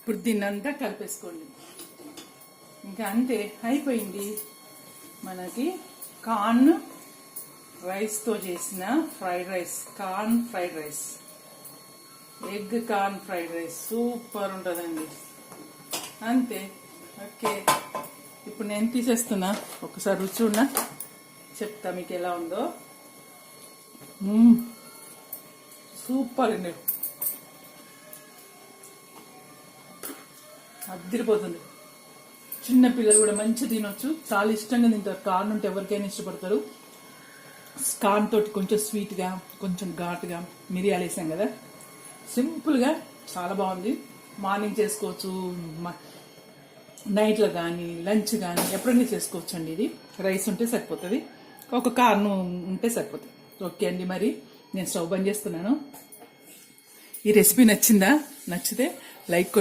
ఇప్పుడు దీన్నంతా కలిపేసుకోండి. ఇంకా అంతే, అయిపోయింది మనకి కార్న్ రైస్తో చేసిన fried rice. Corn fried rice, egg corn fried rice super ఉంటుందండి. అంతే. ఓకే, ఇప్పుడు నేను తీసేస్తున్నా. ఒకసారి రుచి ఉన్నా చెప్తా మీకు ఎలా ఉందో. సూపర్ అండి, అదిరిపోతుంది. చిన్న పిల్లలు కూడా మంచి తినొచ్చు, చాలా ఇష్టంగా తింటారు. కార్న్ ఉంటే ఎవరికైనా ఇష్టపడతారు. కార్న్ తోటి కొంచెం స్వీట్గా, కొంచెం ఘాటుగా మిరియాలు వేసాం కదా, సింపుల్గా చాలా బాగుంది. మార్నింగ్ చేసుకోవచ్చు, నైట్లో కానీ లంచ్ కానీ ఎప్పుడైనా చేసుకోవచ్చు అండి. ఇది రైస్ ఉంటే సరిపోతుంది, ఒక కార్న్ ఉంటే సరిపోతుంది. ఓకే అండి, మరి నేను స్టవ్ బంద్ చేస్తున్నాను. ఈ రెసిపీ నచ్చిందా? నచ్చితే లైక్